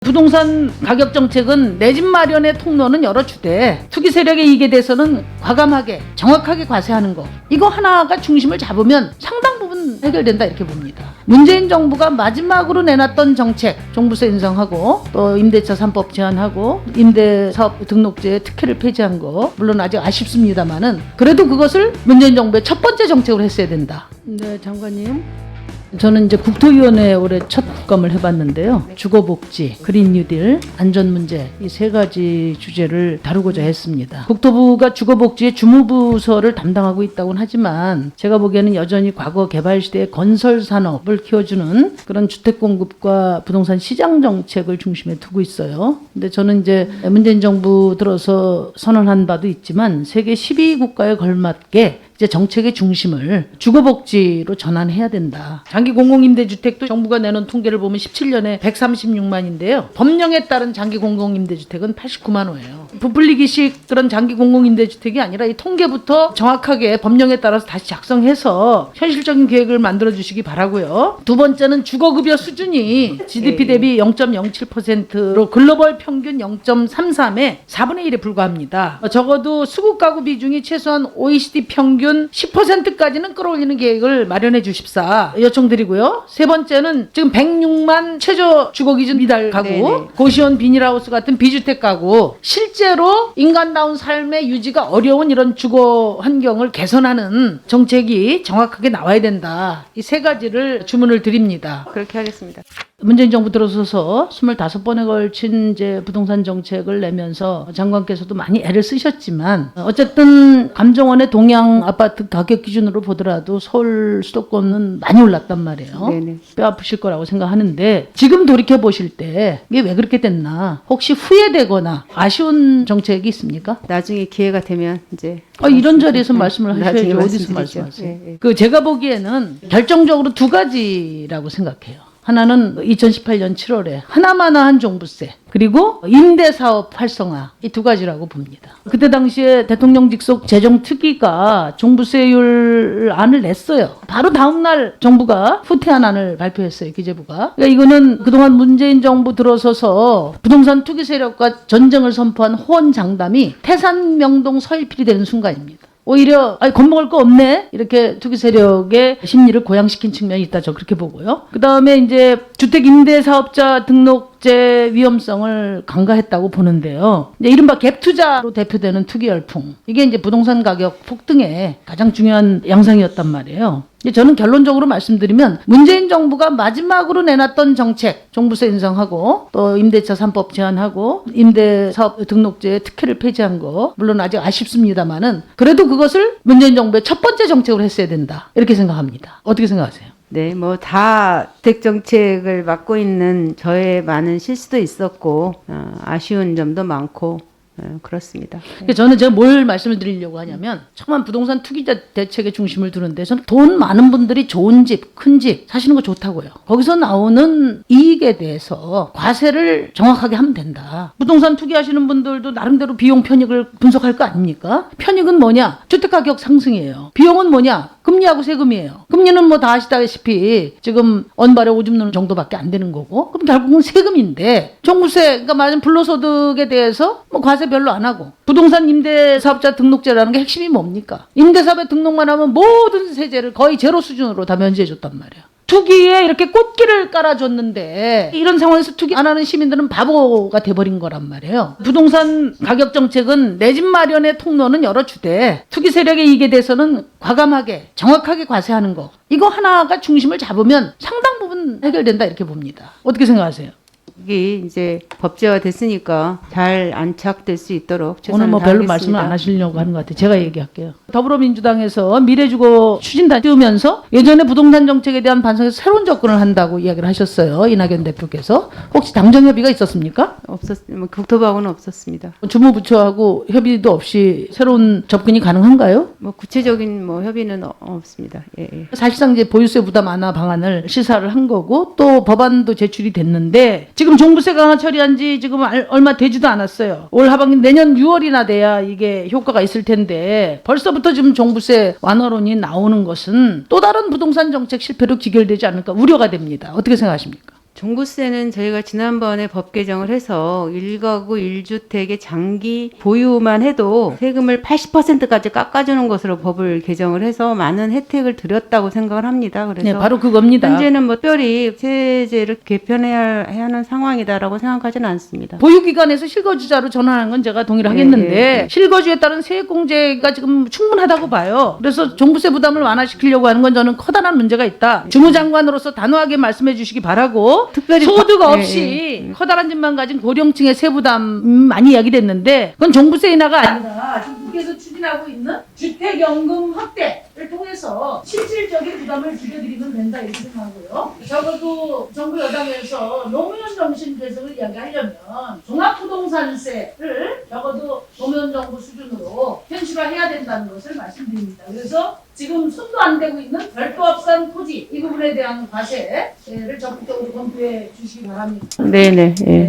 부동산 가격 정책은 내 집 마련의 통로는 열어주되 투기 세력의 이익에 대해서는 과감하게 정확하게 과세하는 거, 이거 하나가 중심을 잡으면 상당 부분 해결된다 이렇게 봅니다. 문재인 정부가 마지막으로 내놨던 정책, 종부세 인상하고 또 임대차 3법 제한하고 임대사업 등록제 특혜를 폐지한 거, 물론 아직 아쉽습니다만은 그래도 그것을 문재인 정부의 첫 번째 정책으로 했어야 된다. 네, 장관님. 저는 이제 국토위원회 올해 첫 국감을 해봤는데요. 주거복지, 그린 뉴딜, 안전 문제, 이 세 가지 주제를 다루고자 했습니다. 국토부가 주거복지의 주무부서를 담당하고 있다고는 하지만 제가 보기에는 여전히 과거 개발 시대의 건설 산업을 키워주는 그런 주택 공급과 부동산 시장 정책을 중심에 두고 있어요. 근데 저는 이제 문재인 정부 들어서 선언한 바도 있지만 세계 12국가에 걸맞게 이제 정책의 중심을 주거복지로 전환해야 된다. 장기 공공임대주택도 정부가 내놓은 통계를 보면 17년에 136만인데요. 법령에 따른 장기 공공임대주택은 89만 호예요. 부풀리기식 그런 장기 공공임대주택이 아니라 이 통계부터 정확하게 법령에 따라서 다시 작성해서 현실적인 계획을 만들어 주시기 바라고요. 두 번째는 주거급여 수준이 GDP 대비 0.07%로 글로벌 평균 0.33의 4분의 1에 불과합니다. 적어도 수급 가구 비중이 최소한 OECD 평균 10%까지는 끌어올리는 계획을 마련해 주십사 요청드리고요. 세 번째는 지금 106만 최저 주거기준 미달 가구, 네네. 고시원 비닐하우스 같은 비주택 가구, 실제로 인간다운 삶의 유지가 어려운 이런 주거 환경을 개선하는 정책이 정확하게 나와야 된다. 이 세 가지를 주문을 드립니다. 그렇게 하겠습니다. 문재인 정부 들어서서 25번에 걸친 이제 부동산 정책을 내면서 장관께서도 많이 애를 쓰셨지만 어쨌든 감정원의 동양 아파트 가격 기준으로 보더라도 서울 수도권은 많이 올랐단 말이에요. 네네. 뼈 아프실 거라고 생각하는데 지금 돌이켜 보실 때 이게 왜 그렇게 됐나, 혹시 후회되거나 아쉬운 정책이 있습니까? 나중에 기회가 되면 이제 이런 자리에서 말씀을 하셔야죠. 나중에 어디서 말씀드리죠. 말씀하세요? 예, 예. 그 제가 보기에는 결정적으로 두 가지라고 생각해요. 하나는 2018년 7월에 하나마나한 종부세, 그리고 임대사업 활성화, 이 두 가지라고 봅니다. 그때 당시에 대통령 직속 재정특위가 종부세율 안을 냈어요. 바로 다음날 정부가 후퇴한 안을 발표했어요. 기재부가. 그러니까 이거는 그동안 문재인 정부 들어서서 부동산 투기 세력과 전쟁을 선포한 호언장담이 태산명동 서일필이 되는 순간입니다. 오히려 겁먹을 거 없네, 이렇게 투기 세력의 심리를 고양시킨 측면이 있다, 저 그렇게 보고요. 그 다음에 이제 주택 임대 사업자 등록제 위험성을 강화했다고 보는데요. 이제 이른바 갭 투자로 대표되는 투기 열풍, 이게 이제 부동산 가격 폭등의 가장 중요한 양상이었단 말이에요. 저는 결론적으로 말씀드리면 문재인 정부가 마지막으로 내놨던 정책, 종부세 인상하고 또 임대차 3법 제한하고 임대사업 등록제 특혜를 폐지한 거, 물론 아직 아쉽습니다만은 그래도 그것을 문재인 정부의 첫 번째 정책으로 했어야 된다, 이렇게 생각합니다. 어떻게 생각하세요? 네, 뭐 다 주택 정책을 맡고 있는 저의 많은 실수도 있었고 아쉬운 점도 많고 그렇습니다. 저는 제가 뭘 말씀을 드리려고 하냐면, 처음엔 부동산 투기자 대책의 중심을 두는데 저는 돈 많은 분들이 좋은 집, 큰 집 사시는 거 좋다고요. 거기서 나오는 이익에 대해서 과세를 정확하게 하면 된다. 부동산 투기하시는 분들도 나름대로 비용 편익을 분석할 거 아닙니까? 편익은 뭐냐? 주택가격 상승이에요. 비용은 뭐냐? 금리하고 세금이에요. 금리는 뭐 다 아시다시피 지금 언발에 오줌 누는 정도밖에 안 되는 거고, 그럼 결국은 세금인데 종부세, 그러니까 말하자면 불로소득에 대해서 뭐 과세 별로 안 하고, 부동산 임대사업자 등록제라는 게 핵심이 뭡니까? 임대사업에 등록만 하면 모든 세제를 거의 제로 수준으로 다 면제해줬단 말이야. 투기에 이렇게 꽃길을 깔아줬는데 이런 상황에서 투기 안 하는 시민들은 바보가 돼버린 거란 말이에요. 부동산 가격 정책은 내 집 마련의 통로는 열어주되 투기 세력의 이익에 대해서는 과감하게 정확하게 과세하는 거, 이거 하나가 중심을 잡으면 상당 부분 해결된다, 이렇게 봅니다. 어떻게 생각하세요? 이게 이제 법제화 됐으니까 잘 안착될 수 있도록 오늘 최선을 뭐 별로 다하겠습니다. 말씀을 안 하시려고 하는 것 같아요. 제가 얘기할게요. 더불어민주당에서 미래주거 추진단 띄우면서 예전에 부동산 정책에 대한 반성에서 새로운 접근을 한다고 이야기를 하셨어요. 이낙연 대표께서. 혹시 당정 협의가 있었습니까? 뭐 국토부하고는 없었습니다. 주무부처하고 협의도 없이 새로운 접근이 가능한가요? 뭐 구체적인 뭐 협의는 없습니다. 예, 예. 사실상 이제 보유세 부담 완화 방안을 시사를 한 거고, 또 법안도 제출이 됐는데 지금 종부세 강화 처리한 지 지금 얼마 되지도 않았어요. 올 하반기 내년 6월이나 돼야 이게 효과가 있을 텐데 벌써부터 지금 종부세 완화론이 나오는 것은 또 다른 부동산 정책 실패로 귀결되지 않을까 우려가 됩니다. 어떻게 생각하십니까? 종부세는 저희가 지난번에 법 개정을 해서 1가구 1주택의 장기 보유만 해도 세금을 80%까지 깎아주는 것으로 법을 개정을 해서 많은 혜택을 드렸다고 생각을 합니다. 그래서 네, 바로 그겁니다. 현재는 뭐 특별히 세제를 개편해야 하는 상황이다라고 생각하지는 않습니다. 보유기관에서 실거주자로 전환하는 건 제가 동의를 하겠는데 예. 실거주에 따른 세액공제가 지금 충분하다고 봐요. 그래서 종부세 부담을 완화시키려고 하는 건 저는 커다란 문제가 있다. 주무장관으로서 단호하게 말씀해 주시기 바라고 특별히 소득 바- 없이 커다란 집만 가진 고령층의 세부담 많이 이야기됐는데 그건 종부세 인하가 아니라 지금 국회에서 추진하고 있는 주택연금 확대를 통해서 실질적인 부담을 줄여드리면 된다 이렇게 생각하고요. 적어도 정부 여당에서 노무현 정신 개선을 이야기하려면 종합부동산세를 적어도 노무현 정부 수준으로 현실화해야 된다는 것을 말씀드립니다. 그래서 지금 손도 안 대고 있는 별도합산 토지 이 부분에 대한 과세를 적극적으로 검토해 주시기 바랍니다. 네네. 예.